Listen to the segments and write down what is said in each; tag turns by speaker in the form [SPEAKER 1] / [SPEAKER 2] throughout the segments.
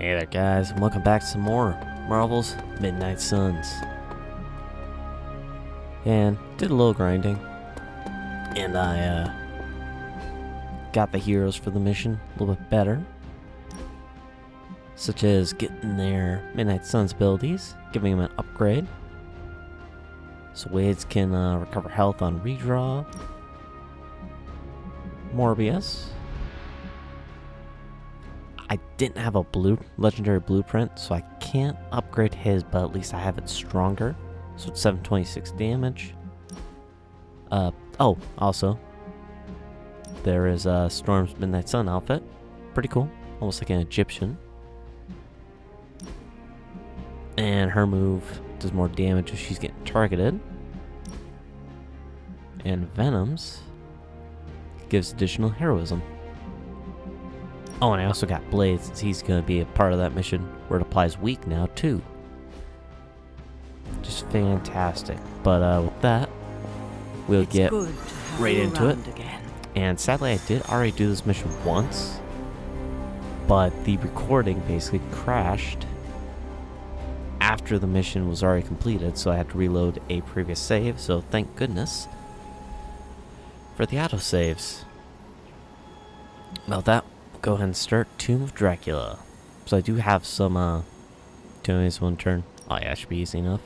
[SPEAKER 1] Hey there guys, and welcome back to some more Marvel's Midnight Suns. And did a little grinding. And I got the heroes for the mission a little bit better. Such as getting their Midnight Suns abilities, giving them an upgrade. So Wades can recover health on redraw. Morbius. I didn't have a legendary blueprint, so I can't upgrade his, but at least I have it stronger. So it's 726 damage. Also, there is Storm's Midnight Sun outfit. Pretty cool. Almost like an Egyptian. And her move does more damage if she's getting targeted. And Venom's gives additional heroism. Oh, and I also got Blade, since he's going to be a part of that mission, where it applies weak now, too. Just fantastic. But with that, we'll get right into it.
[SPEAKER 2] Again.
[SPEAKER 1] And sadly, I did already do this mission once, but the recording basically crashed after the mission was already completed, so I had to reload a previous save, so thank goodness for the autosaves. About that, go ahead and start Tomb of Dracula. So I do have some tombs one turn. Oh yeah, should be easy enough.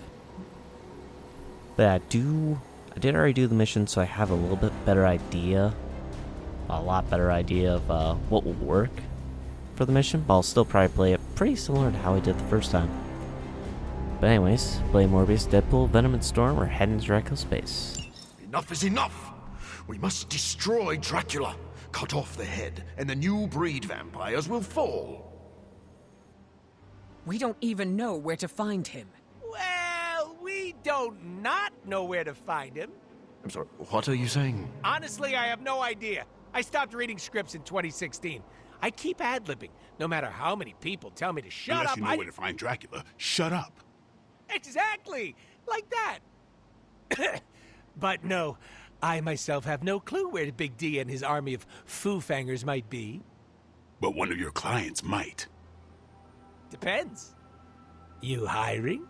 [SPEAKER 1] But I did already do the mission, so I have a little bit better idea. A lot better idea of what will work for the mission, but I'll still probably play it pretty similar to how I did the first time. But anyways, Blade, Morbius, Deadpool, Venom, and Storm are heading to Dracula's base.
[SPEAKER 3] Enough is enough! We must destroy Dracula. Cut off the head, and the new breed vampires will fall.
[SPEAKER 2] We don't even know where to find him.
[SPEAKER 4] Well, we don't not know where to find him.
[SPEAKER 3] I'm sorry, what are you saying?
[SPEAKER 4] Honestly, I have no idea. I stopped reading scripts in 2016. I keep ad-libbing, no matter how many people tell me to shut
[SPEAKER 5] Unless
[SPEAKER 4] up.
[SPEAKER 5] you know where to find Dracula, shut up.
[SPEAKER 4] Exactly, like that. But no, I myself have no clue where Big D and his army of foo-fangers might be.
[SPEAKER 5] But one of your clients might.
[SPEAKER 4] Depends. You hiring?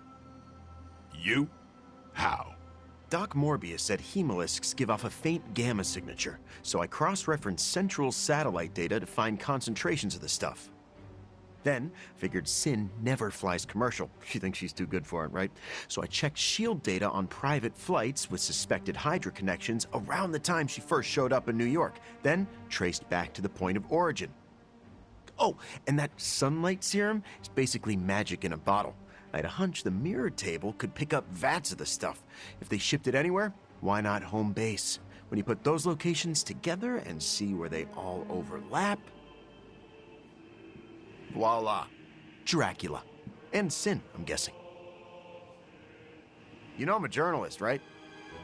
[SPEAKER 5] You? How?
[SPEAKER 3] Doc Morbius said hemolisks give off a faint gamma signature, so I cross-referenced central satellite data to find concentrations of the stuff. Then, figured Sin never flies commercial. She thinks she's too good for it, right? So I checked SHIELD data on private flights with suspected Hydra connections around the time she first showed up in New York, then traced back to the point of origin. Oh, and that sunlight serum is basically magic in a bottle. I had a hunch the mirror table could pick up vats of the stuff. If they shipped it anywhere, why not home base? When you put those locations together and see where they all overlap, voila, Dracula. And Sin, I'm guessing. You know I'm a journalist, right?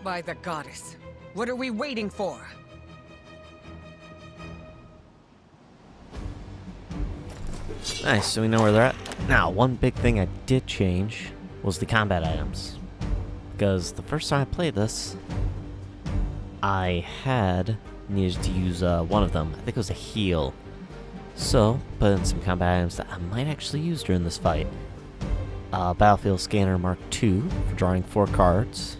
[SPEAKER 2] By the goddess. What are we waiting for?
[SPEAKER 1] Nice, so we know where they're at. Now, one big thing I did change was the combat items. Because the first time I played this, I had needed to use one of them. I think it was a heal. So, put in some combat items that I might actually use during this fight. Battlefield Scanner Mark II for drawing 4 cards.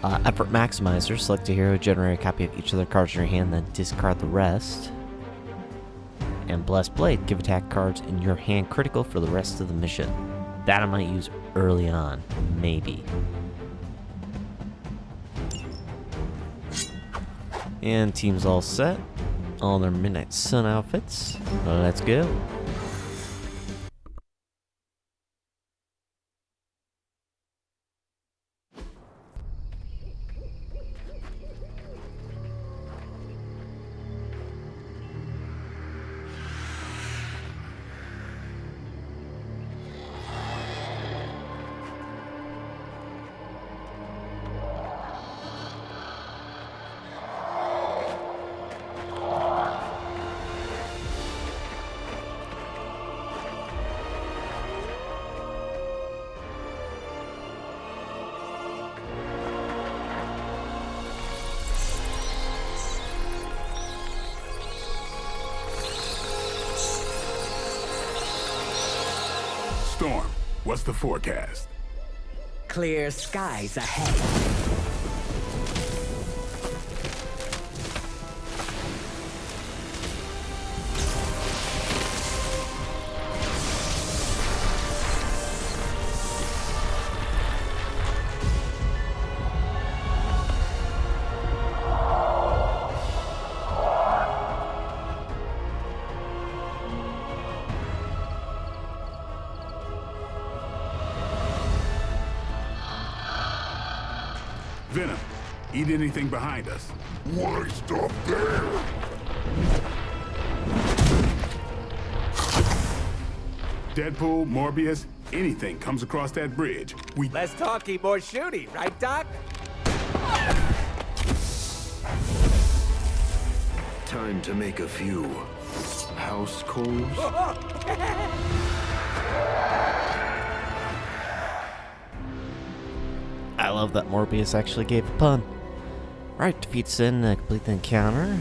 [SPEAKER 1] Effort Maximizer, select a hero, generate a copy of each of their cards in your hand, then discard the rest. And Blessed Blade, give attack cards in your hand critical for the rest of the mission. That I might use early on, maybe. And team's all set. All their Midnight Sun outfits. Let's go.
[SPEAKER 5] Storm, what's the forecast?
[SPEAKER 2] Clear skies ahead.
[SPEAKER 5] Venom, eat anything behind us. Why stop there? Deadpool, Morbius, anything comes across that bridge.
[SPEAKER 4] Less talky, more shooty, right, Doc?
[SPEAKER 3] Time to make a few house calls.
[SPEAKER 1] I love that Morbius actually gave a pun. Right, defeat Sin to complete the encounter.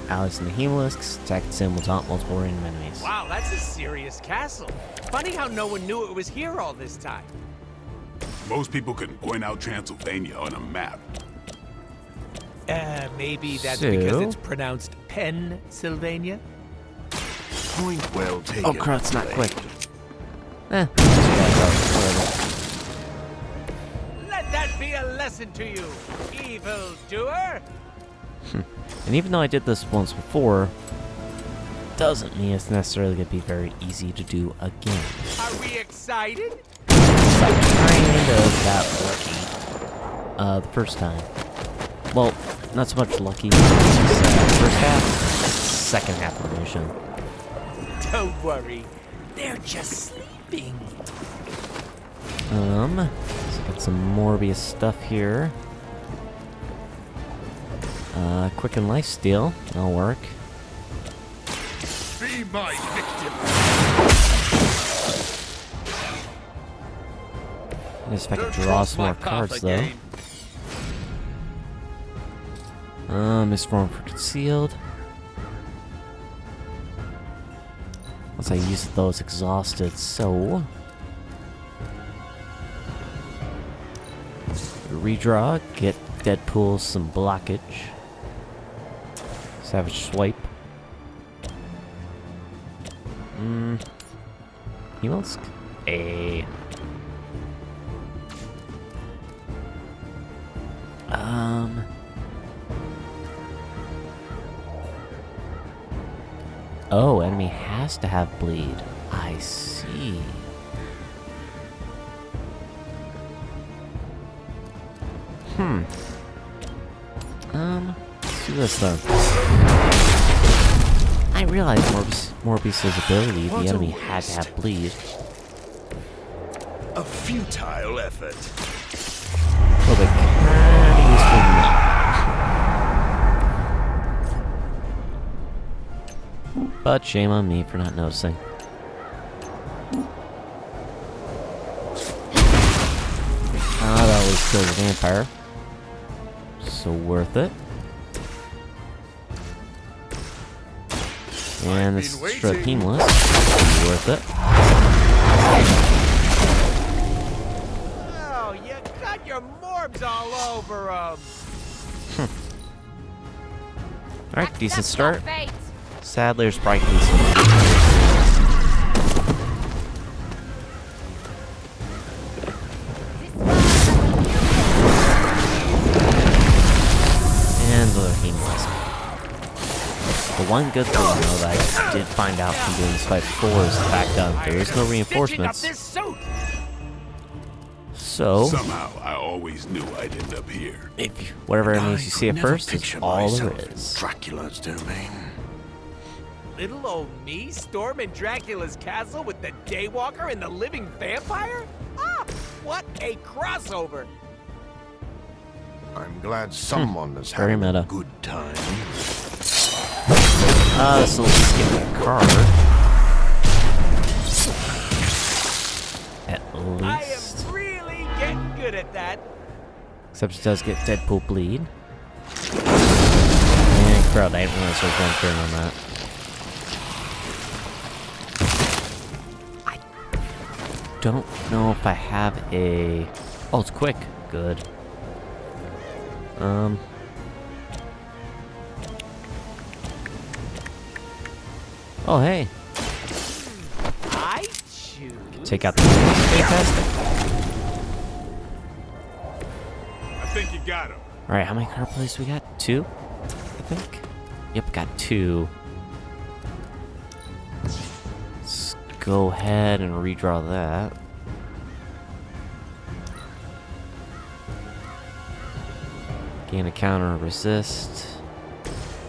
[SPEAKER 1] Alex and the Hemolisks attacked Sin will taunt multiple random enemies.
[SPEAKER 4] Wow, that's a serious castle. Funny how no one knew it was here all this time.
[SPEAKER 5] Most people couldn't point out Transylvania on a map.
[SPEAKER 4] Maybe that's
[SPEAKER 1] So-
[SPEAKER 4] because it's pronounced Pennsylvania?
[SPEAKER 3] Point well taken.
[SPEAKER 1] Oh crap, it's not quick. Whatever.
[SPEAKER 4] Let that be a lesson to you, evildoer!
[SPEAKER 1] And even though I did this once before, doesn't mean it's necessarily going to be very easy to do again.
[SPEAKER 4] Are we excited?
[SPEAKER 1] So I kind of got lucky the first time. Well, not so much lucky in the first half, second half of the mission.
[SPEAKER 4] Don't worry, they're just sleeping.
[SPEAKER 1] So got some Morbius stuff here. Quicken lifesteal, that'll work.
[SPEAKER 5] Be my victim.
[SPEAKER 1] I guess if I could draw some more cards though. Misform for concealed. Once I use those exhausted, so redraw, get Deadpool some blockage. Savage swipe. Hemolisks? A. Oh, enemy has to have bleed. I see. Let's do this though. I realized Morbius' ability, the enemy had to have bleed.
[SPEAKER 3] A futile effort.
[SPEAKER 1] Well, they kinda useful. But shame on me for not noticing. That always kills a vampire. So worth it. And this strut Hemolis. Worth it.
[SPEAKER 4] Oh, you got your morbs all over them.
[SPEAKER 1] Alright, decent start. Sadly, there's probably gonna be some. And the Hemolis. The one good thing, though, that I did find out from doing this fight before is the fact that there is no reinforcements. So,
[SPEAKER 5] Somehow, I always knew I'd end up here.
[SPEAKER 1] whatever
[SPEAKER 3] I
[SPEAKER 1] enemies you see at
[SPEAKER 3] could never
[SPEAKER 1] first is
[SPEAKER 3] picture
[SPEAKER 1] all there
[SPEAKER 3] myself in
[SPEAKER 1] is.
[SPEAKER 3] Dracula's domain.
[SPEAKER 4] Little old me storming Dracula's castle with the Daywalker and the living vampire? Ah, what a crossover!
[SPEAKER 3] I'm glad someone is
[SPEAKER 1] Very
[SPEAKER 3] having
[SPEAKER 1] meta.
[SPEAKER 3] a good time.
[SPEAKER 1] So let's just give me a card. At
[SPEAKER 4] I
[SPEAKER 1] least.
[SPEAKER 4] am really getting good at that.
[SPEAKER 1] Except it does get Deadpool bleed. And crowd, I didn't realize I was going turn on that. don't know if I have a... Oh, it's quick. Good. Oh, hey.
[SPEAKER 4] I choose.
[SPEAKER 1] Take out the... Fantastic.
[SPEAKER 5] I think you got him.
[SPEAKER 1] Alright, how many card plays we got? 2? I think? Yep, got 2. Let's go ahead and redraw that. Gain a counter, resist.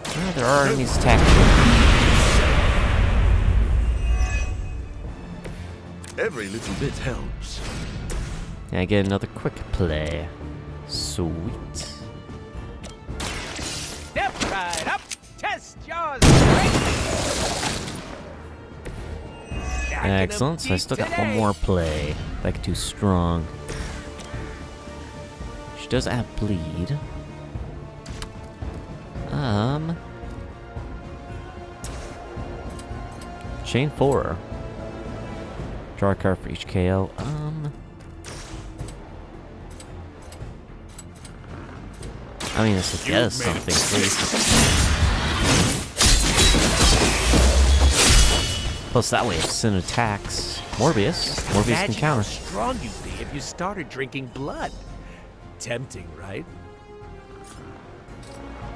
[SPEAKER 1] Oh, there are enemies attacking.
[SPEAKER 3] Every little bit helps.
[SPEAKER 1] And I get another quick play. Sweet.
[SPEAKER 4] Step right up. Test your strength.
[SPEAKER 1] Excellent, so I still got one more play. Like too strong. She does have bleed. Chain 4. Draw a card for each KO. I mean, this is something, please. Plus, that way, if Sin attacks Morbius can
[SPEAKER 4] Imagine how
[SPEAKER 1] counter.
[SPEAKER 4] strong you'd be if you started drinking blood. Tempting, right?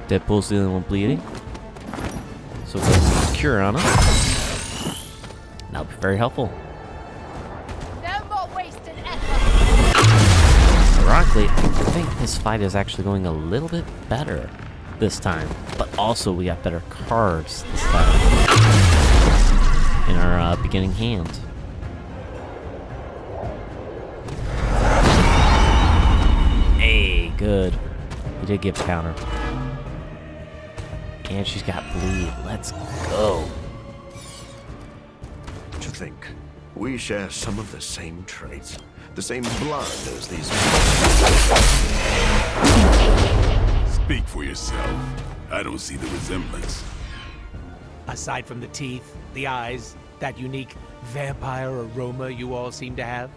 [SPEAKER 1] Deadpool's the only one bleeding. So we'll go Cure on him. That'll be very helpful.
[SPEAKER 6] No more wasted effort.
[SPEAKER 1] Ironically, I think this fight is actually going a little bit better this time. But also, we got better cards this time in our beginning hand. Hey, good. He did give counter. And she's got bleed. Let's go.
[SPEAKER 3] To think, we share some of the same traits, the same blood as these.
[SPEAKER 5] Speak for yourself. I don't see the resemblance.
[SPEAKER 4] Aside from the teeth, the eyes, that unique vampire aroma you all seem to have.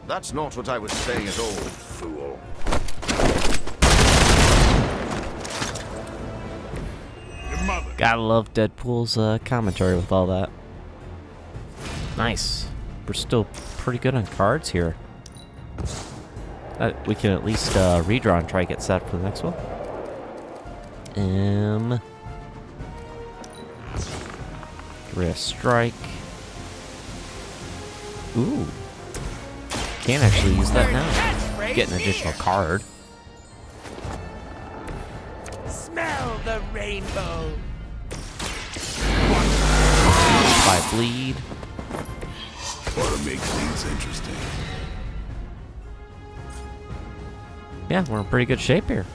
[SPEAKER 3] That's not what I was saying at all, fool.
[SPEAKER 5] Your mother.
[SPEAKER 1] Gotta love Deadpool's commentary with all that. Nice. We're still pretty good on cards here. We can at least redraw and try to get set for the next one. Get rid of strike. Ooh. Can't actually use that now. Get an additional card.
[SPEAKER 4] Smell the rainbow.
[SPEAKER 1] By bleed.
[SPEAKER 5] Ought to make things interesting.
[SPEAKER 1] Yeah, we're in pretty good shape here.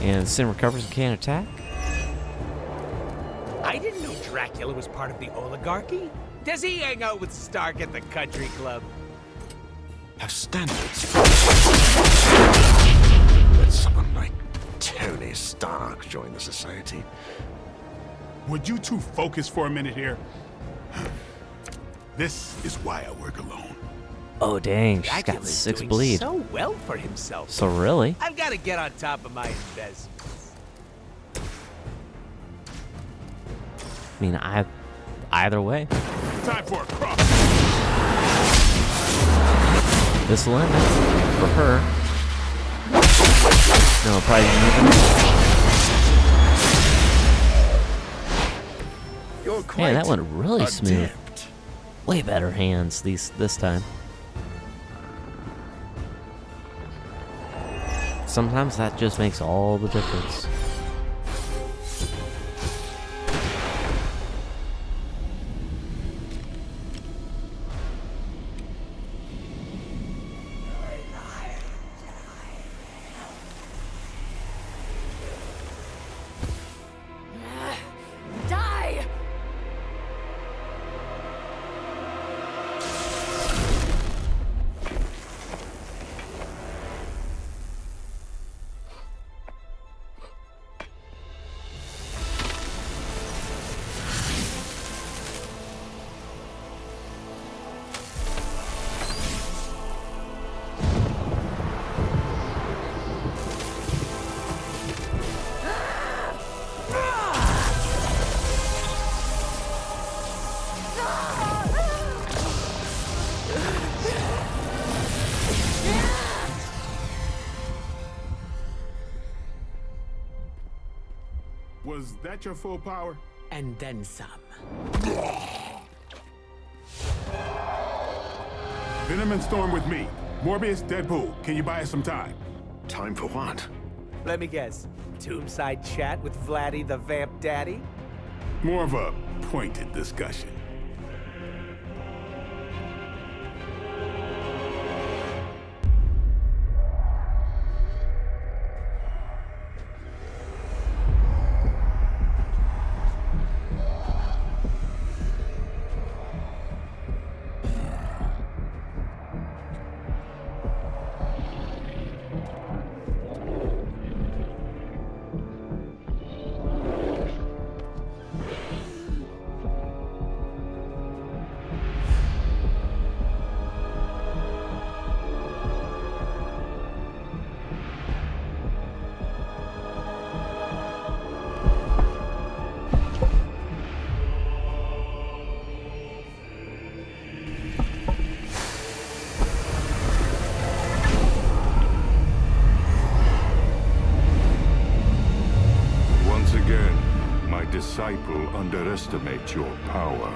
[SPEAKER 1] And Sin recovers and can't attack.
[SPEAKER 4] I didn't know Dracula was part of the oligarchy. Does he hang out with Stark at the country club?
[SPEAKER 3] Have standards. Let someone like Tony Stark join the society.
[SPEAKER 5] Would you two focus for a minute here? This is why I work alone.
[SPEAKER 1] Oh dang, she's got
[SPEAKER 4] Dracula's
[SPEAKER 1] 6
[SPEAKER 4] doing
[SPEAKER 1] bleed.
[SPEAKER 4] so well for himself.
[SPEAKER 1] So really?
[SPEAKER 4] I've got to get on top of my investments.
[SPEAKER 1] I mean, either way.
[SPEAKER 5] Time for a cross.
[SPEAKER 1] This will end it for her. No, probably
[SPEAKER 3] You're quite
[SPEAKER 1] Man, that went really smooth.
[SPEAKER 3] adept.
[SPEAKER 1] Way better hands this time. Sometimes that just makes all the difference.
[SPEAKER 6] Die!
[SPEAKER 5] Was that your full power?
[SPEAKER 4] And then some.
[SPEAKER 5] Venom and Storm with me. Morbius, Deadpool, can you buy us some time?
[SPEAKER 3] Time for what?
[SPEAKER 4] Let me guess. Tombside chat with Vladdy the Vamp Daddy?
[SPEAKER 5] More of a pointed discussion.
[SPEAKER 7] Disciple underestimate your power.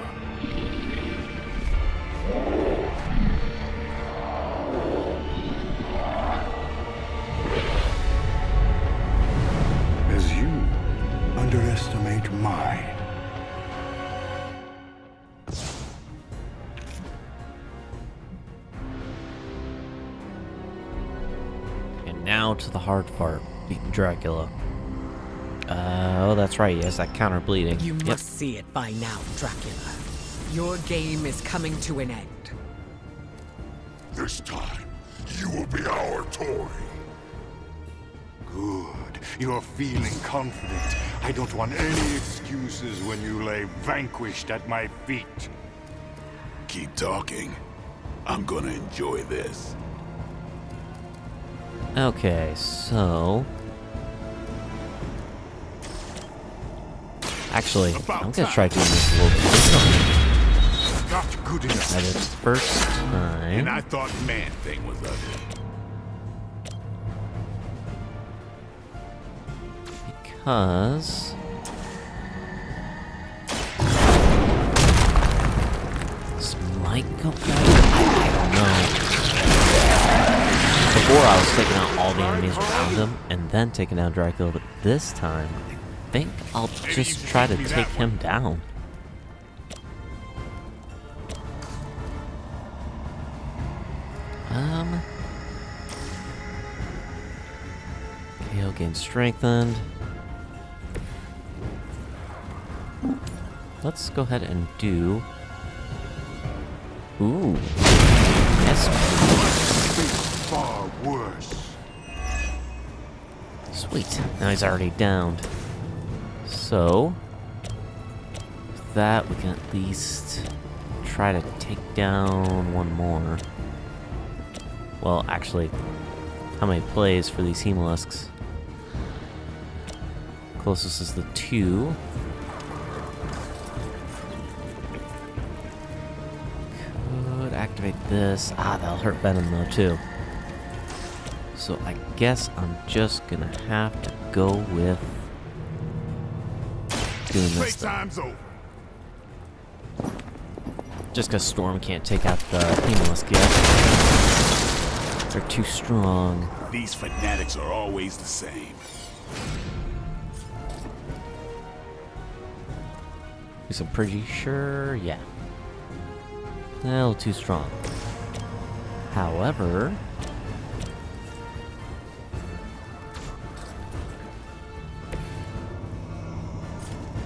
[SPEAKER 7] As you underestimate mine.
[SPEAKER 1] And now to the hard part, beating Dracula. Oh, that's right, he has that counter bleeding.
[SPEAKER 2] You must see it by now, Dracula. Your game is coming to an end.
[SPEAKER 5] This time, you will be our toy.
[SPEAKER 7] Good. You're feeling confident. I don't want any excuses when you lay vanquished at my feet.
[SPEAKER 5] Keep talking. I'm gonna enjoy this.
[SPEAKER 1] Okay, so... Actually, I'm gonna try doing this a little bit differently.
[SPEAKER 5] Not good enough.
[SPEAKER 1] At its first time.
[SPEAKER 5] And I thought Man-Thing was ugly.
[SPEAKER 1] Because... this might go better. I don't know. Before I was taking out all the enemies around him, and then taking down Dracula, but this time, I think I'll just try to take him down. KO gain strengthened. Let's go ahead and do... Ooh. Yes.
[SPEAKER 7] Far worse.
[SPEAKER 1] Sweet. Now he's already downed. So, with that, we can at least try to take down one more. Well, actually, how many plays for these Hemolusks? Closest is the 2. Could activate this. Ah, that'll hurt Venom though, too. So I guess I'm just gonna have to go with doing this thing.
[SPEAKER 5] Playtime's over.
[SPEAKER 1] Just because Storm can't take out the Hemolusk yet. They're too strong.
[SPEAKER 5] These fanatics are always the same.
[SPEAKER 1] Because I'm pretty sure, yeah. A little too strong. However...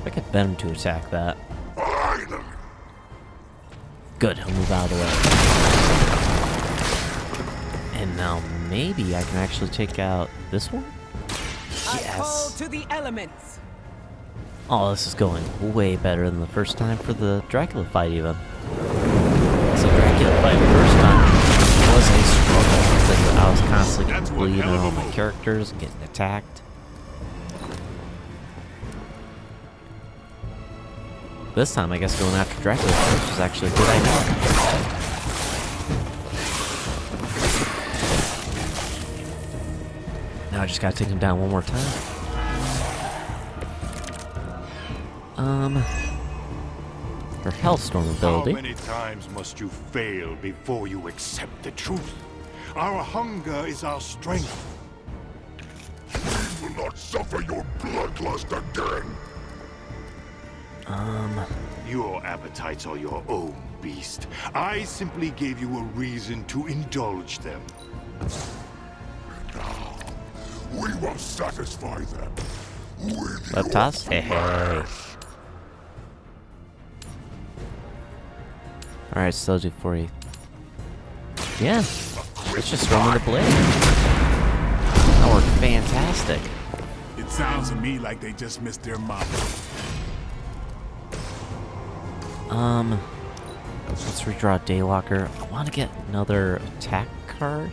[SPEAKER 1] I could bet him to attack that. Good, he'll move out of the way. And now maybe I can actually take out this one?
[SPEAKER 2] I call
[SPEAKER 1] Yes!
[SPEAKER 2] to the elements.
[SPEAKER 1] Oh, this is going way better than the first time for the Dracula fight even. So Dracula fight the first time was a struggle because I was constantly bleeding on my characters and getting attacked. This time, I guess going after Dracula first was actually a good idea. Now I just gotta take him down one more time. Her Hellstorm ability.
[SPEAKER 7] How many times must you fail before you accept the truth? Our hunger is our strength.
[SPEAKER 5] We will not suffer your bloodlust again.
[SPEAKER 7] Your appetites are your own, beast. I simply gave you a reason to indulge them.
[SPEAKER 5] Now, we will satisfy them. With
[SPEAKER 1] Left toss? Hey, hey. Alright, still do 40. Yeah. Let's just throw him in the blade. That worked fantastic.
[SPEAKER 5] It sounds to me like they just missed their mark.
[SPEAKER 1] Let's redraw Daywalker. I want to get another attack card.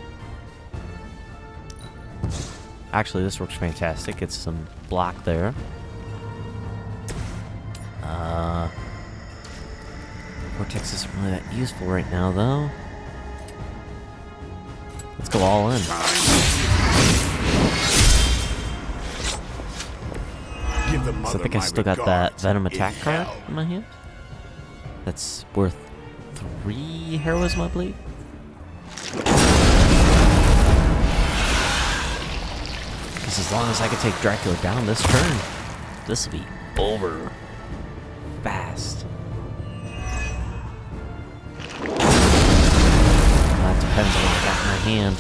[SPEAKER 1] Actually, this works fantastic. It's some block there. Vortex isn't really that useful right now, though. Let's go all in.
[SPEAKER 5] Give the
[SPEAKER 1] So I
[SPEAKER 5] mother
[SPEAKER 1] think I
[SPEAKER 5] my
[SPEAKER 1] still got that
[SPEAKER 5] regards
[SPEAKER 1] Venom
[SPEAKER 5] in
[SPEAKER 1] attack card
[SPEAKER 5] hell.
[SPEAKER 1] in my hand. That's worth 3 heroism, I believe. Because as long as I can take Dracula down this turn, this will be over fast. That depends on what I got in my hand.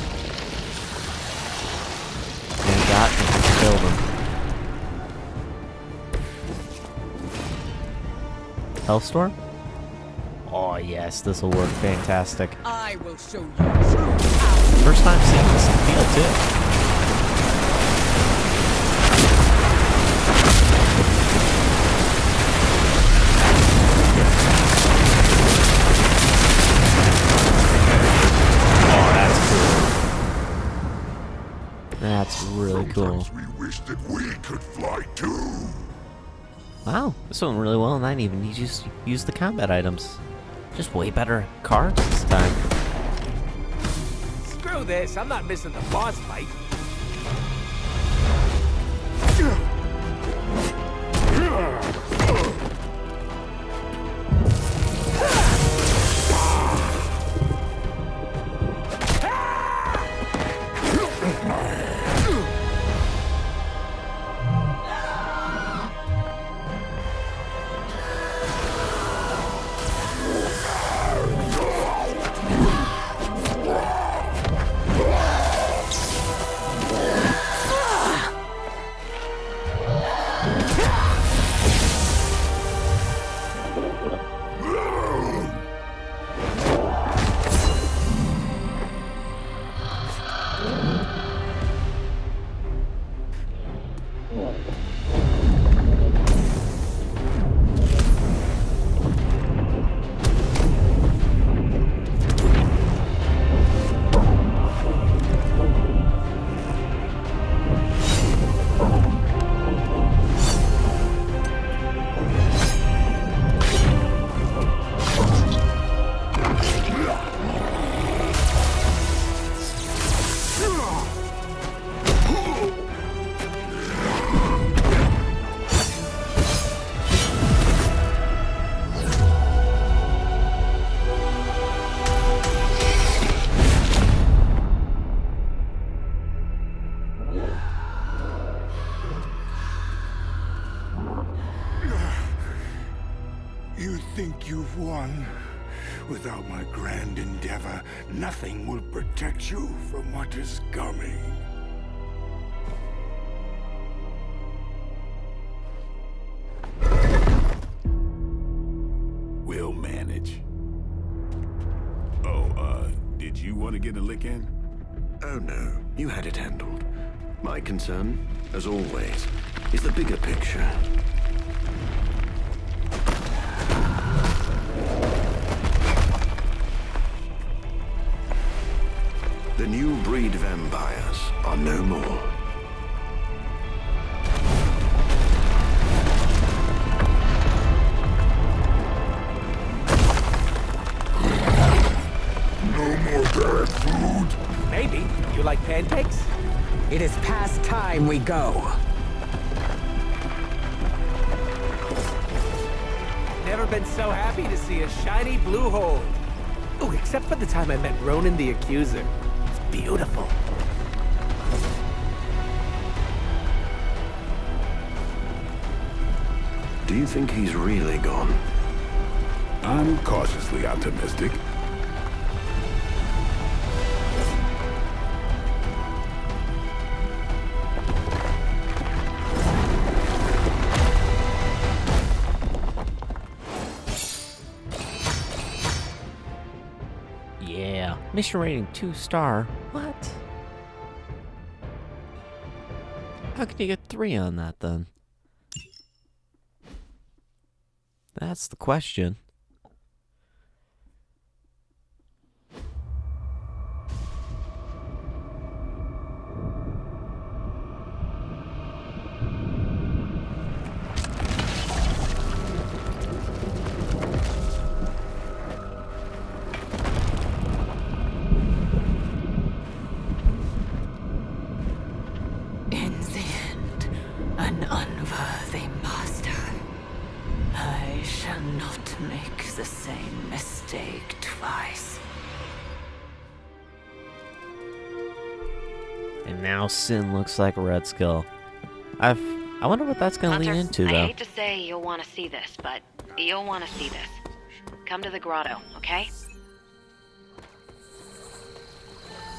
[SPEAKER 1] And I got me to kill them. Hellstorm? Oh yes, this will work fantastic.
[SPEAKER 2] I will show you true power.
[SPEAKER 1] First time seeing this in the field too. Oh, that's cool. That's really cool.
[SPEAKER 5] Sometimes we wish that we could fly too.
[SPEAKER 1] Wow, this went really well, and I didn't even need to use the combat items. Just way better cards this time.
[SPEAKER 4] Screw this, I'm not missing the boss fight.
[SPEAKER 7] You think you've won? Without my grand endeavor, nothing will protect you from what is coming.
[SPEAKER 5] We'll manage. Oh, did you want to get a lick in?
[SPEAKER 3] Oh no, you had it handled. My concern, as always, is the bigger picture. The new breed vampires are no more.
[SPEAKER 5] No more bad food.
[SPEAKER 4] Maybe. You like pancakes?
[SPEAKER 2] It is past time we go.
[SPEAKER 4] never been so happy to see a shiny blue hole. Oh, except for the time I met Ronan the Accuser. It's beautiful.
[SPEAKER 3] Do you think he's really gone?
[SPEAKER 5] I'm cautiously optimistic.
[SPEAKER 1] Yeah. Mission rating 2-star. What? How can you get 3 on that then? That's the question.
[SPEAKER 2] In the end, an unworthy master. I shall not make the same mistake twice.
[SPEAKER 1] And now Sin looks like a Red Skull. I wonder what that's gonna lean
[SPEAKER 8] Hunter,
[SPEAKER 1] into, though.
[SPEAKER 8] I hate to say you'll want to see this, but you'll want to see this. Come to the grotto, okay?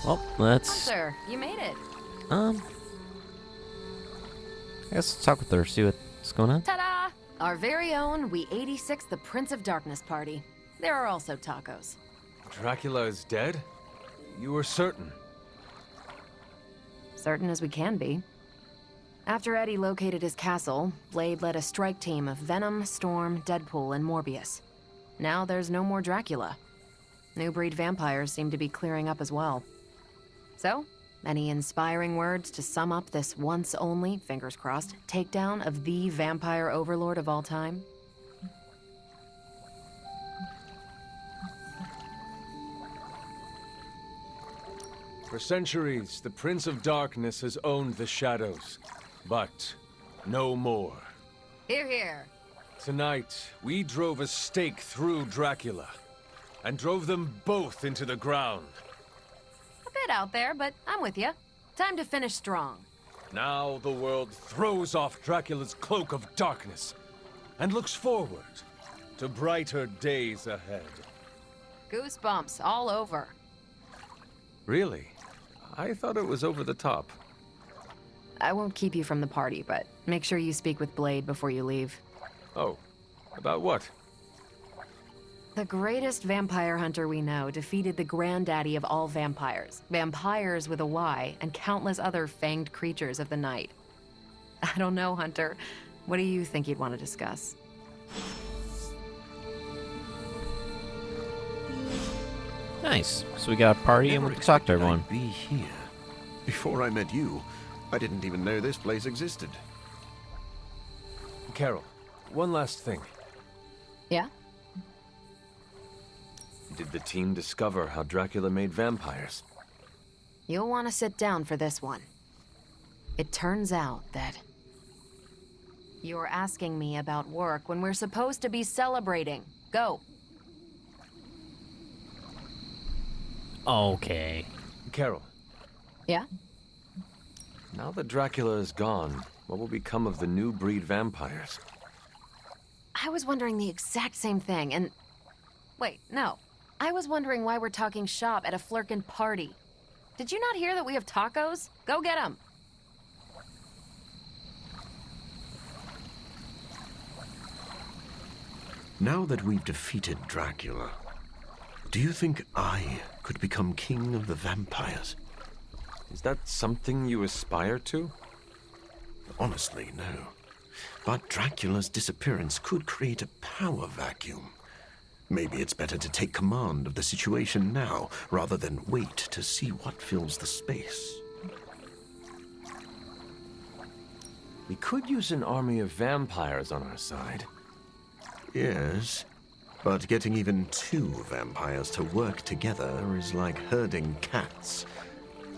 [SPEAKER 1] Well, let's
[SPEAKER 6] Sir, you made it.
[SPEAKER 1] I guess let's talk with her, see what's going on.
[SPEAKER 6] Ta-da! Our very own We-86 the Prince of Darkness party. There are also tacos.
[SPEAKER 4] Dracula is dead? You were certain?
[SPEAKER 6] Certain as we can be. After Eddie located his castle, Blade led a strike team of Venom, Storm, Deadpool, and Morbius. Now there's no more Dracula. New breed vampires seem to be clearing up as well. So, any inspiring words to sum up this once-only, fingers crossed, takedown of the vampire overlord of all time?
[SPEAKER 9] For centuries, the Prince of Darkness has owned the shadows, but no more.
[SPEAKER 6] Hear, hear.
[SPEAKER 9] Tonight, we drove a stake through Dracula, and drove them both into the ground.
[SPEAKER 6] A bit out there, but I'm with you. Time to finish strong.
[SPEAKER 9] Now the world throws off Dracula's cloak of darkness, and looks forward to brighter days ahead.
[SPEAKER 6] Goosebumps all over.
[SPEAKER 9] Really? I thought it was over the top.
[SPEAKER 6] I won't keep you from the party, but make sure you speak with Blade before you leave.
[SPEAKER 9] Oh, about what?
[SPEAKER 6] The greatest vampire hunter we know defeated the granddaddy of all vampires, vampires with a Y, and countless other fanged creatures of the night. I don't know, Hunter. What do you think you'd want to discuss?
[SPEAKER 1] Nice. So we got a party and we can talk to everyone.
[SPEAKER 3] I'd be here. Before I met you, I didn't even know this place existed.
[SPEAKER 9] Carol, one last thing.
[SPEAKER 6] Yeah?
[SPEAKER 9] Did the team discover how Dracula made vampires?
[SPEAKER 6] You'll want to sit down for this one. It turns out that you're asking me about work when we're supposed to be celebrating. Go.
[SPEAKER 1] Okay.
[SPEAKER 9] Carol,
[SPEAKER 6] Yeah?
[SPEAKER 9] now that Dracula is gone, what will become of the new breed vampires?
[SPEAKER 6] I was wondering the exact same thing, and... Wait, no. I was wondering why we're talking shop at a Flurkin party. Did you not hear that we have tacos? Go get them.
[SPEAKER 3] Now that we've defeated Dracula, do you think I could become king of the vampires?
[SPEAKER 9] Is that something you aspire to?
[SPEAKER 3] Honestly, no. But Dracula's disappearance could create a power vacuum. Maybe it's better to take command of the situation now, rather than wait to see what fills the space.
[SPEAKER 9] We could use an army of vampires on our side.
[SPEAKER 3] Yes, but getting even 2 vampires to work together is like herding cats.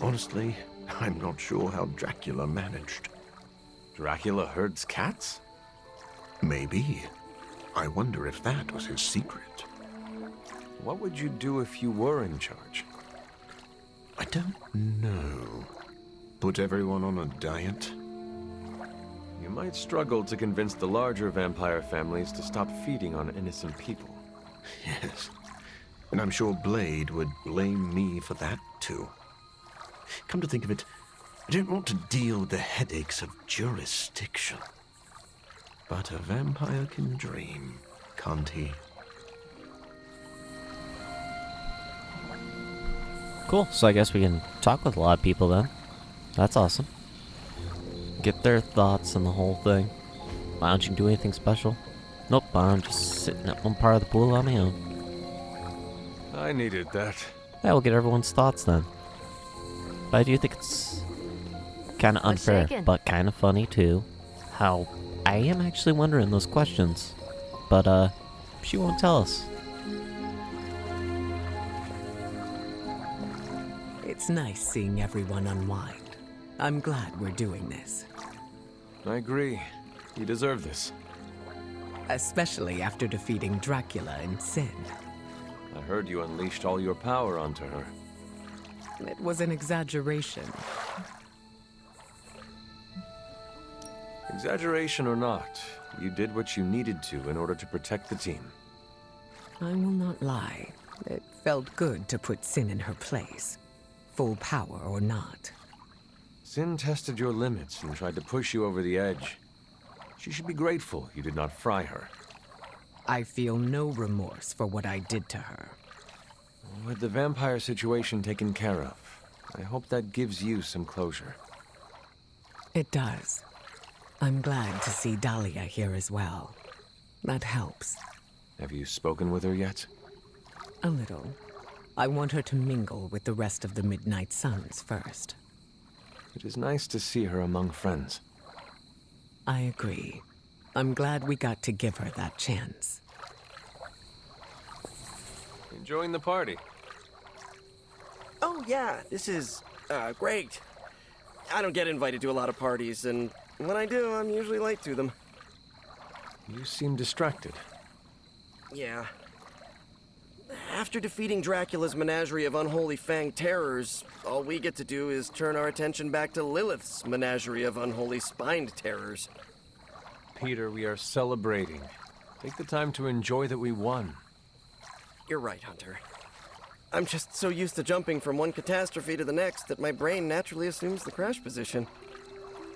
[SPEAKER 3] Honestly, I'm not sure how Dracula managed.
[SPEAKER 9] Dracula herds cats?
[SPEAKER 3] Maybe. I wonder if that was his secret.
[SPEAKER 9] What would you do if you were in charge?
[SPEAKER 3] I don't know. Put everyone on a diet?
[SPEAKER 9] You might struggle to convince the larger vampire families to stop feeding on innocent people.
[SPEAKER 3] Yes. And I'm sure Blade would blame me for that, too. Come to think of it, I don't want to deal with the headaches of jurisdiction. But a vampire can dream, can't he?
[SPEAKER 1] Cool, so I guess we can talk with a lot of people then. That's awesome. Get their thoughts on the whole thing. Why don't you do anything special? Nope, I'm just sitting at one part of the pool on my own.
[SPEAKER 9] I needed that.
[SPEAKER 1] Yeah, we'll get everyone's thoughts then. But I do think it's kind of unfair, but kind of funny too. How I am actually wondering those questions. But, she won't tell us.
[SPEAKER 2] It's nice seeing everyone unwind. I'm glad we're doing this.
[SPEAKER 9] I agree. You deserve this.
[SPEAKER 2] Especially after defeating Dracula and Sin.
[SPEAKER 9] I heard you unleashed all your power onto her.
[SPEAKER 2] It was an exaggeration.
[SPEAKER 9] Exaggeration or not, you did what you needed to in order to protect the team.
[SPEAKER 2] I will not lie. It felt good to put Sin in her place. Full power or not.
[SPEAKER 9] Sin tested your limits and tried to push you over the edge. She should be grateful you did not fry her.
[SPEAKER 2] I feel no remorse for what I did to her.
[SPEAKER 9] With the vampire situation taken care of, I hope that gives you some closure.
[SPEAKER 2] It does. I'm glad to see Dahlia here as well. That helps.
[SPEAKER 9] Have you spoken with her yet?
[SPEAKER 2] A little. I want her to mingle with the rest of the Midnight Suns first.
[SPEAKER 9] It is nice to see her among friends.
[SPEAKER 2] I agree. I'm glad we got to give her that chance.
[SPEAKER 9] Enjoying the party?
[SPEAKER 10] Oh yeah, this is, great. I don't get invited to a lot of parties, and when I do, I'm usually late to them.
[SPEAKER 9] You seem distracted.
[SPEAKER 10] Yeah. After defeating Dracula's menagerie of unholy fanged terrors, all we get to do is turn our attention back to Lilith's menagerie of unholy spined terrors.
[SPEAKER 9] Peter, we are celebrating. Take the time to enjoy that we won.
[SPEAKER 10] You're right, Hunter. I'm just so used to jumping from one catastrophe to the next that my brain naturally assumes the crash position.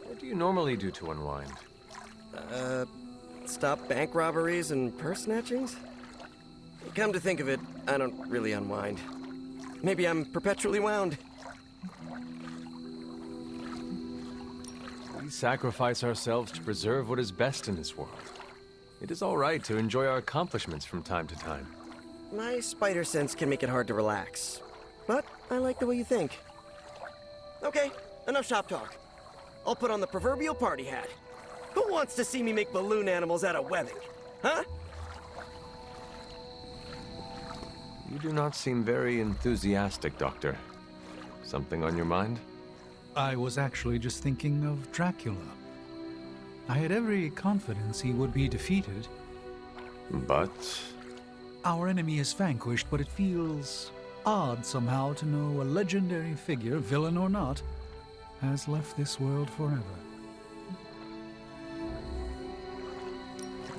[SPEAKER 9] What do you normally do to unwind?
[SPEAKER 10] Stop bank robberies and purse snatchings? Come to think of it, I don't really unwind. Maybe I'm perpetually wound.
[SPEAKER 9] We sacrifice ourselves to preserve what is best in this world. It is all right to enjoy our accomplishments from time to time.
[SPEAKER 10] My spider sense can make it hard to relax. But I like the way you think. Okay, enough shop talk. I'll put on the proverbial party hat. Who wants to see me make balloon animals out of webbing? Huh?
[SPEAKER 9] You do not seem very enthusiastic, Doctor. Something on your mind?
[SPEAKER 11] I was actually just thinking of Dracula. I had every confidence he would be defeated.
[SPEAKER 9] But...
[SPEAKER 11] Our enemy is vanquished, but it feels odd somehow to know a legendary figure, villain or not, has left this world forever.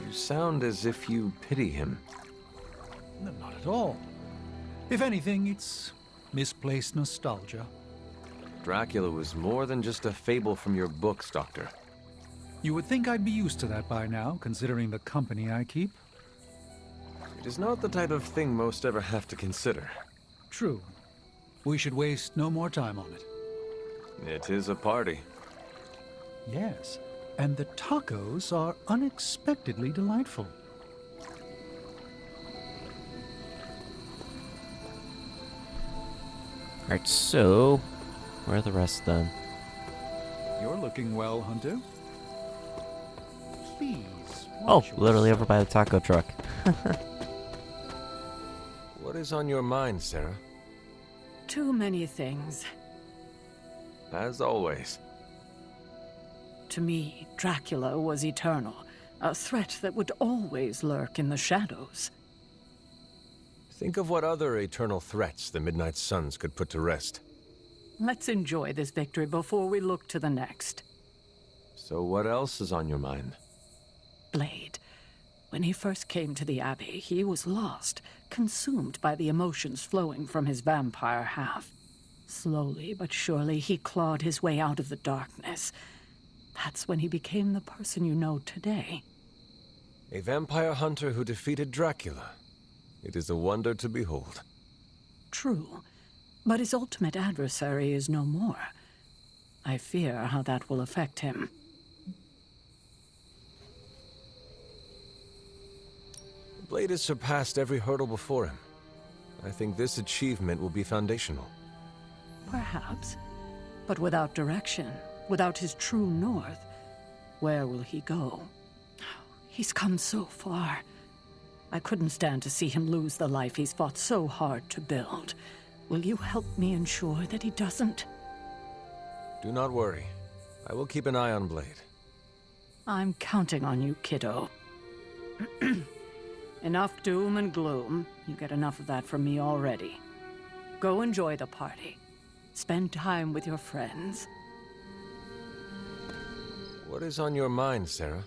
[SPEAKER 9] You sound as if you pity him.
[SPEAKER 11] No, not at all. If anything, it's misplaced nostalgia.
[SPEAKER 9] Dracula was more than just a fable from your books, Doctor.
[SPEAKER 11] You would think I'd be used to that by now, considering the company I keep.
[SPEAKER 9] It is not the type of thing most ever have to consider.
[SPEAKER 11] True. We should waste no more time on it.
[SPEAKER 9] It is a party.
[SPEAKER 11] Yes, and the tacos are unexpectedly delightful.
[SPEAKER 1] Alright, so where are the rest then?
[SPEAKER 11] You're looking well, Hunter. Please.
[SPEAKER 1] Oh, literally over by the taco truck.
[SPEAKER 9] What is on your mind, Sarah?
[SPEAKER 12] Too many things.
[SPEAKER 9] As always.
[SPEAKER 12] To me, Dracula was eternal, A threat that would always lurk in the shadows.
[SPEAKER 9] Think of what other eternal threats the Midnight Suns could put to rest.
[SPEAKER 12] Let's enjoy this victory before we look to the next.
[SPEAKER 9] So what else is on your mind?
[SPEAKER 12] Blade. When he first came to the Abbey, he was lost, consumed by the emotions flowing from his vampire half. Slowly but surely, he clawed his way out of the darkness. That's when he became the person you know today.
[SPEAKER 9] A vampire hunter who defeated Dracula. It is a wonder to behold.
[SPEAKER 12] True, but his ultimate adversary is no more. I fear how that will affect him.
[SPEAKER 9] Blade has surpassed every hurdle before him. I think this achievement will be foundational.
[SPEAKER 12] Perhaps, but without direction, without his true north, where will he go? He's come so far. I couldn't stand to see him lose the life he's fought so hard to build. Will you help me ensure that he doesn't?
[SPEAKER 9] Do not worry. I will keep an eye on Blade.
[SPEAKER 12] I'm counting on you, kiddo. Enough doom and gloom. You get enough of that from me already. Go enjoy the party. Spend time with your friends.
[SPEAKER 9] What is on your mind, Sarah?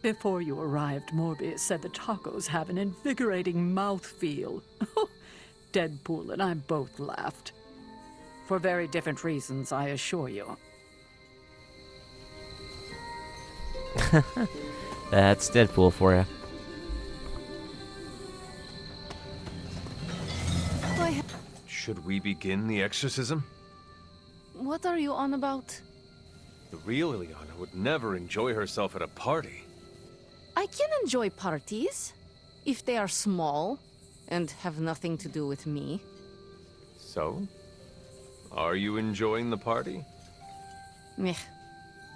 [SPEAKER 12] Before you arrived, Morbius said the tacos have an invigorating mouthfeel. Deadpool and I both laughed. For very different reasons, I assure you.
[SPEAKER 1] That's Deadpool for you.
[SPEAKER 9] Should we begin the exorcism?
[SPEAKER 6] What are you on about?
[SPEAKER 9] The real Ileana would never enjoy herself at a party.
[SPEAKER 6] I can enjoy parties, if they are small and have nothing to do with me.
[SPEAKER 9] So? Are you enjoying the party?
[SPEAKER 6] Meh.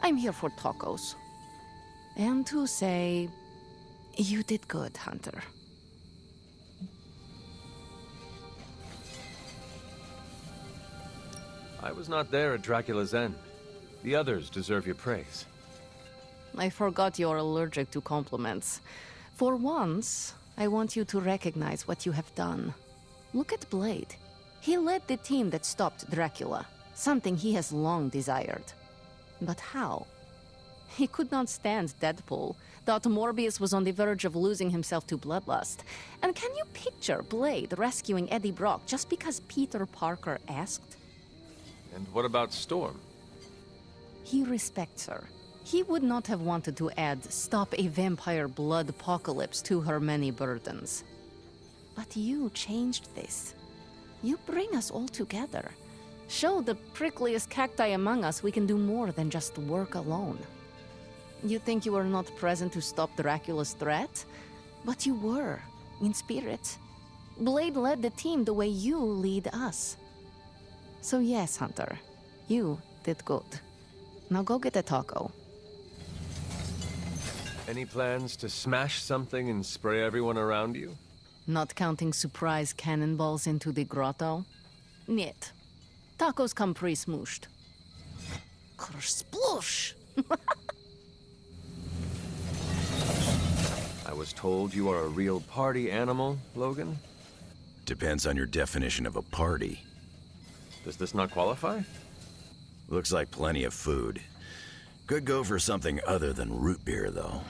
[SPEAKER 6] I'm here for tacos. And to say, you did good, Hunter.
[SPEAKER 9] I was not there at Dracula's end. The others deserve your praise.
[SPEAKER 6] I forgot you're allergic to compliments. For once, I want you to recognize what you have done. Look at Blade. He led the team that stopped Dracula, something he has long desired. But how? He could not stand Deadpool, thought Morbius was on the verge of losing himself to bloodlust. And can you picture Blade rescuing Eddie Brock just because Peter Parker asked?
[SPEAKER 9] And what about Storm?
[SPEAKER 6] He respects her. He would not have wanted to add "stop a vampire blood apocalypse" to her many burdens. But you changed this. You bring us all together. Show the prickliest cacti among us we can do more than just work alone. You think you were not present to stop Dracula's threat? But you were, in spirit. Blade led the team the way you lead us. So yes, Hunter, you did good. Now go get a taco.
[SPEAKER 9] Any plans to smash something and spray everyone around you?
[SPEAKER 6] Not counting surprise cannonballs into the grotto? Niet. Tacos come pre-smooshed. Sploosh!
[SPEAKER 9] I was told you are a real party animal, Logan?
[SPEAKER 13] Depends on your definition of a party.
[SPEAKER 9] Does this not qualify?
[SPEAKER 13] Looks like plenty of food. Could go for something other than root beer, though.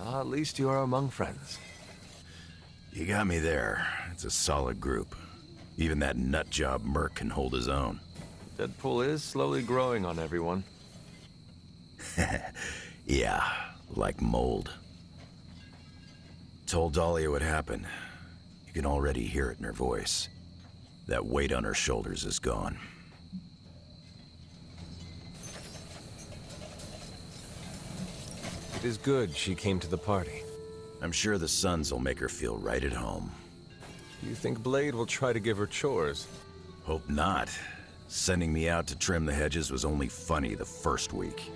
[SPEAKER 9] At least you are among friends.
[SPEAKER 13] You got me there. It's a solid group. Even that nutjob Merc can hold his own.
[SPEAKER 9] Deadpool is slowly growing on everyone.
[SPEAKER 13] Yeah, like mold. Told Dahlia what happened. You can already hear it in her voice. That weight on her shoulders is gone.
[SPEAKER 9] It is good she came to the party.
[SPEAKER 13] I'm sure the Suns will make her feel right at home.
[SPEAKER 9] Do you think Blade will try to give her chores?
[SPEAKER 13] Hope not. Sending me out to trim the hedges was only funny the first week.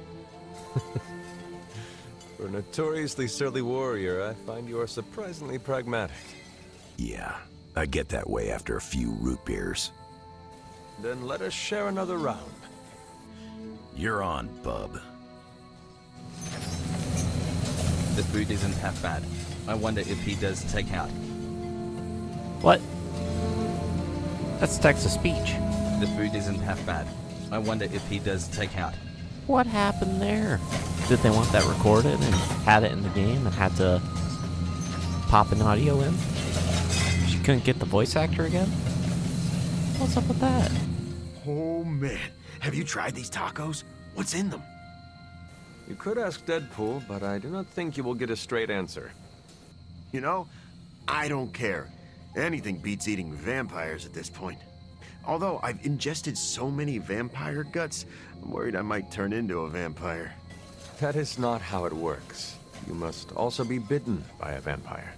[SPEAKER 9] For a notoriously surly warrior, I find you are surprisingly pragmatic.
[SPEAKER 13] Yeah, I get that way after a few root beers.
[SPEAKER 9] Then let us share another round.
[SPEAKER 13] You're on, bub.
[SPEAKER 14] The food isn't half bad. I wonder if he does take out.
[SPEAKER 1] What? That's text-to-speech.
[SPEAKER 14] The food isn't half bad. I wonder if he does take out.
[SPEAKER 1] What happened there? Did they want that recorded and had it in the game and had to pop an audio in? She couldn't get the voice actor again? What's up with that?
[SPEAKER 3] Oh man, have you tried these tacos? What's in them?
[SPEAKER 15] You could ask Deadpool, but I do not think you will get a straight answer.
[SPEAKER 3] You know, I don't care. Anything beats eating vampires at this point. Although I've ingested so many vampire guts, I'm worried I might turn into a vampire.
[SPEAKER 15] That is not how it works. You must also be bitten by a vampire.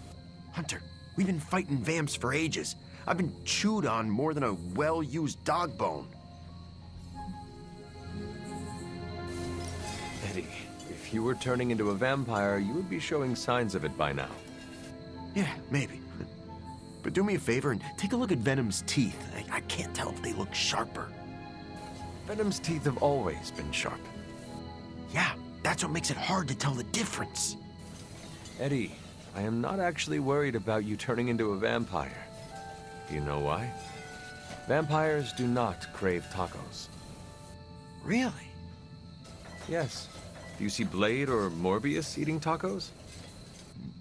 [SPEAKER 3] Hunter, we've been fighting vamps for ages. I've been chewed on more than a well-used dog bone.
[SPEAKER 15] Eddie, if you were turning into a vampire, you would be showing signs of it by now.
[SPEAKER 3] Yeah, maybe. But do me a favor and take a look at Venom's teeth. I can't tell if they look sharper.
[SPEAKER 15] Venom's teeth have always been sharp.
[SPEAKER 3] Yeah, that's what makes it hard to tell the difference.
[SPEAKER 15] Eddie, I am not actually worried about you turning into a vampire. Do you know why? Vampires do not crave tacos.
[SPEAKER 3] Really?
[SPEAKER 15] Yes. Do you see Blade or Morbius eating tacos?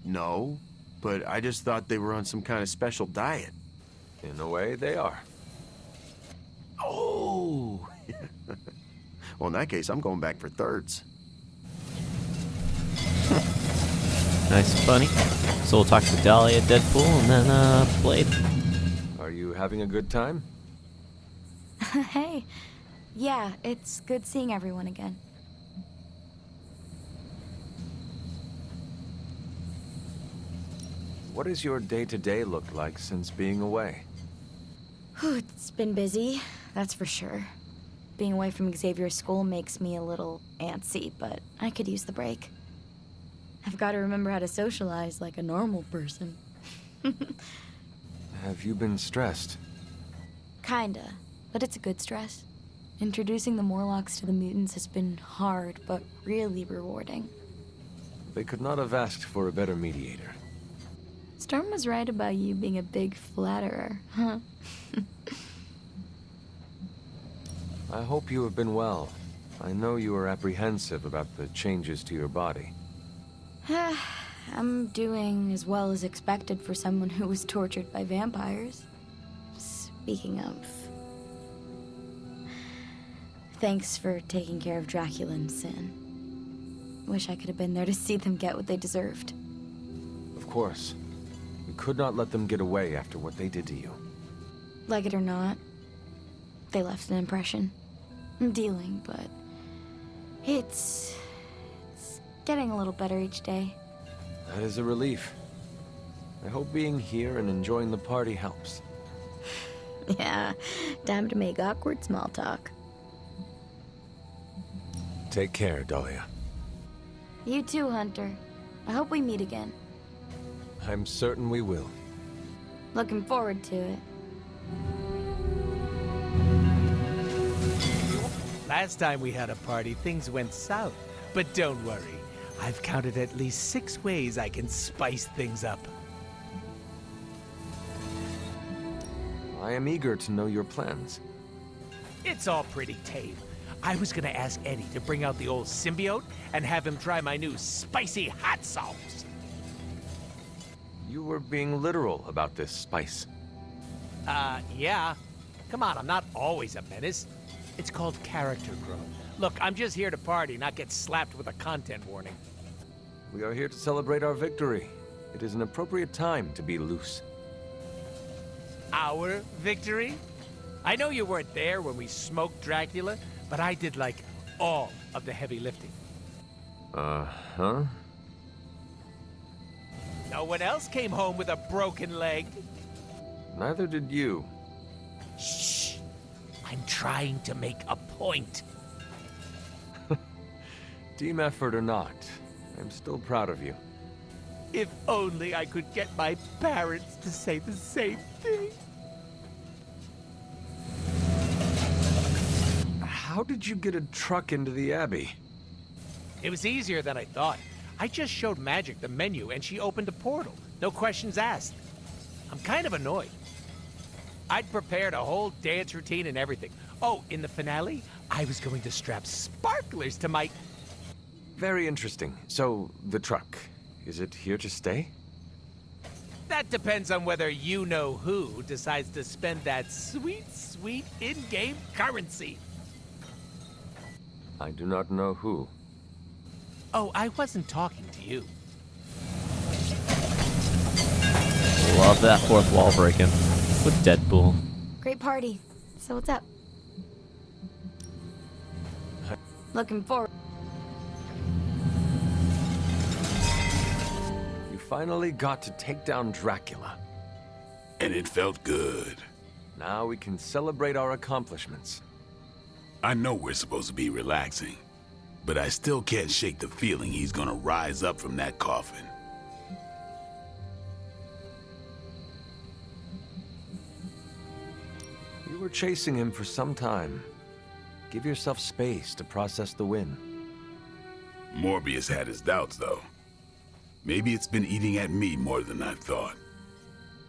[SPEAKER 3] No, but I just thought they were on some kind of special diet.
[SPEAKER 15] In a way, they are.
[SPEAKER 3] Oh! Well, in that case, I'm going back for thirds.
[SPEAKER 1] Nice and funny. So we'll talk to Dahlia, Deadpool, and then, Blade.
[SPEAKER 15] Are you having a good time?
[SPEAKER 16] Hey. Yeah, it's good seeing everyone again.
[SPEAKER 15] What does your day-to-day look like since being away?
[SPEAKER 16] It's been busy, that's for sure. Being away from Xavier's school makes me a little antsy, but I could use the break. I've got to remember how to socialize like a normal person.
[SPEAKER 15] Have you been stressed?
[SPEAKER 16] Kinda, but it's a good stress. Introducing the Morlocks to the mutants has been hard, but really rewarding.
[SPEAKER 15] They could not have asked for a better mediator.
[SPEAKER 16] Storm was right about you being a big flatterer, huh?
[SPEAKER 15] I hope you have been well. I know you are apprehensive about the changes to your body.
[SPEAKER 16] I'm doing as well as expected for someone who was tortured by vampires. Speaking of... Thanks for taking care of Dracula and Sin. Wish I could have been there to see them get what they deserved.
[SPEAKER 15] Of course. We could not let them get away after what they did to you.
[SPEAKER 16] Like it or not, they left an impression. I'm dealing, but... It's getting a little better each day.
[SPEAKER 15] That is a relief. I hope being here and enjoying the party helps.
[SPEAKER 16] Yeah, time to make awkward small talk.
[SPEAKER 15] Take care, Dahlia.
[SPEAKER 16] You too, Hunter. I hope we meet again.
[SPEAKER 15] I'm certain we will.
[SPEAKER 16] Looking forward to it.
[SPEAKER 4] Last time we had a party, things went south. But don't worry. I've counted at least 6 ways I can spice things up.
[SPEAKER 15] I am eager to know your plans.
[SPEAKER 4] It's all pretty tame. I was gonna ask Eddie to bring out the old symbiote and have him try my new spicy hot sauce.
[SPEAKER 15] You were being literal about this spice.
[SPEAKER 4] Yeah. Come on, I'm not always a menace. It's called character growth. Look, I'm just here to party, not get slapped with a content warning.
[SPEAKER 15] We are here to celebrate our victory. It is an appropriate time to be loose.
[SPEAKER 4] Our victory? I know you weren't there when we smoked Dracula, but I did, like, all of the heavy lifting.
[SPEAKER 15] Uh-huh.
[SPEAKER 4] No one else came home with a broken leg.
[SPEAKER 15] Neither did you.
[SPEAKER 4] Shh! I'm trying to make a point.
[SPEAKER 15] Team effort or not, I'm still proud of you.
[SPEAKER 4] If only I could get my parents to say the same thing.
[SPEAKER 15] How did you get a truck into the Abbey?
[SPEAKER 4] It was easier than I thought. I just showed Magic the menu and she opened a portal. No questions asked. I'm kind of annoyed. I'd prepared a whole dance routine and everything. Oh, in the finale, I was going to strap sparklers to my...
[SPEAKER 15] Very interesting. So, the truck, is it here to stay?
[SPEAKER 4] That depends on whether you-know-who decides to spend that sweet, sweet in-game currency.
[SPEAKER 15] I do not know who.
[SPEAKER 4] Oh, I wasn't talking to you.
[SPEAKER 1] Love that fourth wall breaking with Deadpool.
[SPEAKER 16] Great party. So what's up? Looking forward.
[SPEAKER 15] You finally got to take down Dracula.
[SPEAKER 5] And it felt good.
[SPEAKER 15] Now we can celebrate our accomplishments.
[SPEAKER 5] I know we're supposed to be relaxing, but I still can't shake the feeling he's gonna rise up from that coffin.
[SPEAKER 15] You were chasing him for some time. Give yourself space to process the win.
[SPEAKER 5] Morbius had his doubts, though. Maybe it's been eating at me more than I thought.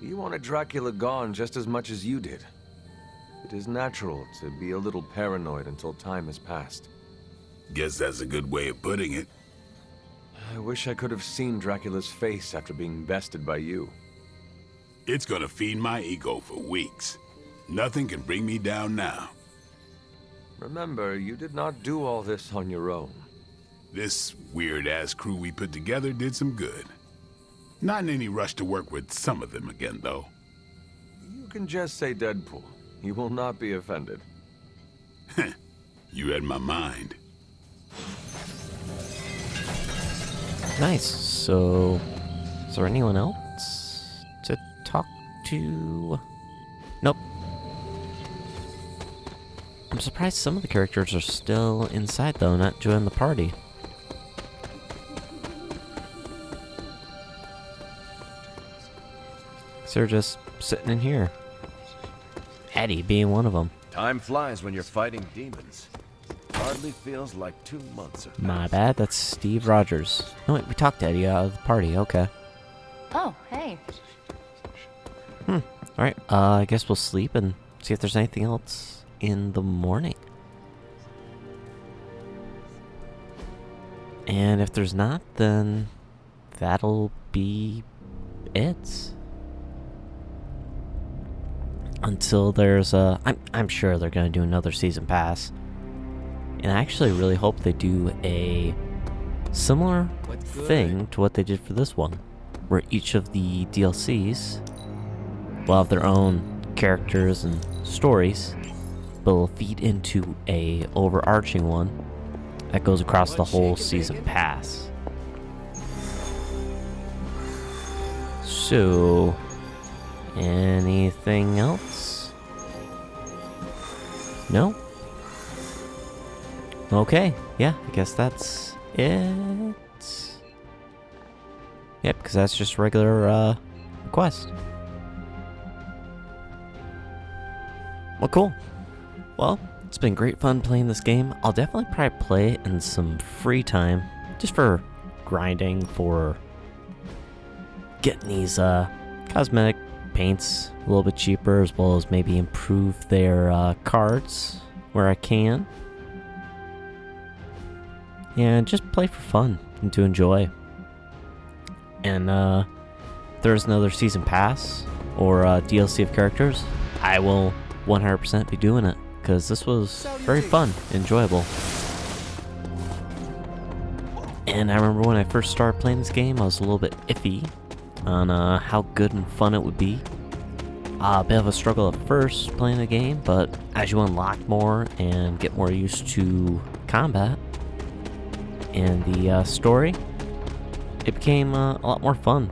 [SPEAKER 15] He wanted Dracula gone just as much as you did. It is natural to be a little paranoid until time has passed.
[SPEAKER 5] Guess that's a good way of putting it.
[SPEAKER 15] I wish I could have seen Dracula's face after being bested by you.
[SPEAKER 5] It's gonna feed my ego for weeks. Nothing can bring me down now.
[SPEAKER 15] Remember, you did not do all this on your own.
[SPEAKER 5] This weird-ass crew we put together did some good. Not in any rush to work with some of them again, though.
[SPEAKER 15] You can just say Deadpool. He will not be offended.
[SPEAKER 5] You read my mind.
[SPEAKER 1] Nice. So, is there anyone else to talk to? Nope. I'm surprised some of the characters are still inside, though, not joining the party. So they're just sitting in here. Eddie being one of them.
[SPEAKER 17] Time flies when you're fighting demons. Hardly feels like 2 months have
[SPEAKER 1] My
[SPEAKER 17] passed.
[SPEAKER 1] bad, that's Steve Rogers. No, wait, we talked to Eddie out of the party, okay.
[SPEAKER 6] Oh, hey.
[SPEAKER 1] Alright, I guess we'll sleep and see if there's anything else in the morning. And if there's not, then that'll be it. Until there's a... I'm sure they're going to do another season pass. And I actually really hope they do a similar thing to what they did for this one. Where each of the DLCs will have their own characters and stories, but will feed into a overarching one that goes across the whole season pass. So, anything else? No? Okay, yeah, I guess that's it. Yep, because that's just regular request. Well, cool. Well, it's been great fun playing this game. I'll definitely probably play it in some free time, just for grinding, for getting these cosmetic paints a little bit cheaper, as well as maybe improve their cards where I can. And just play for fun and to enjoy. And if there's another season pass or DLC of characters, I will 100% be doing it, because this was very fun, enjoyable. And I remember when I first started playing this game, I was a little bit iffy on how good and fun it would be. A bit of a struggle at first playing the game, but as you unlock more and get more used to combat and the story, it became a lot more fun,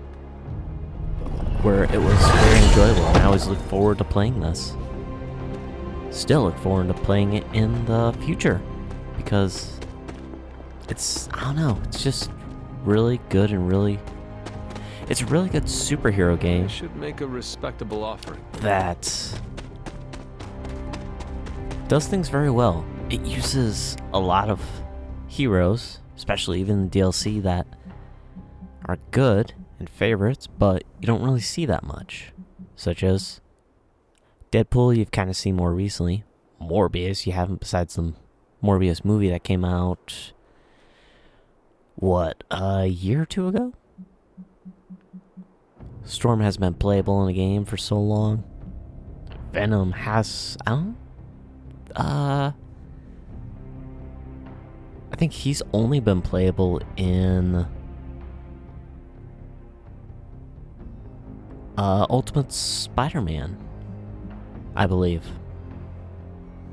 [SPEAKER 1] where it was very enjoyable, and I always look forward to playing this. Still look forward to playing it in the future, because it's, I don't know, it's just really good and really, it's a really good superhero game.
[SPEAKER 15] I should make a respectable offering.
[SPEAKER 1] That does things very well. It uses a lot of heroes, especially even the DLC, that are good and favorites, but you don't really see that much. Such as Deadpool, you've kind of seen more recently. Morbius, you haven't, besides the Morbius movie that came out, what, a year or two ago? Storm has been playable in a game for so long. Venom has, I think he's only been playable in Ultimate Spider-Man, I believe.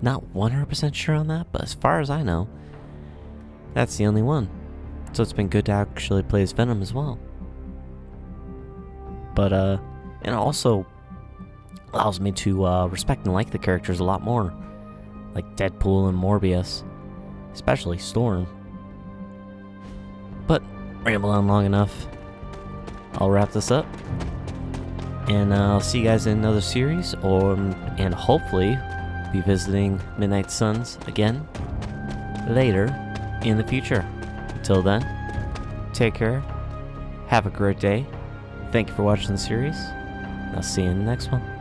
[SPEAKER 1] Not 100% sure on that, but as far as I know, that's the only one. So it's been good to actually play as Venom as well. But, and also allows me to respect and like the characters a lot more. Like Deadpool and Morbius. Especially Storm. But, ramble on long enough. I'll wrap this up. And I'll see you guys in another series, and hopefully be visiting Midnight Suns again later in the future. Until then, take care, have a great day, thank you for watching the series, and I'll see you in the next one.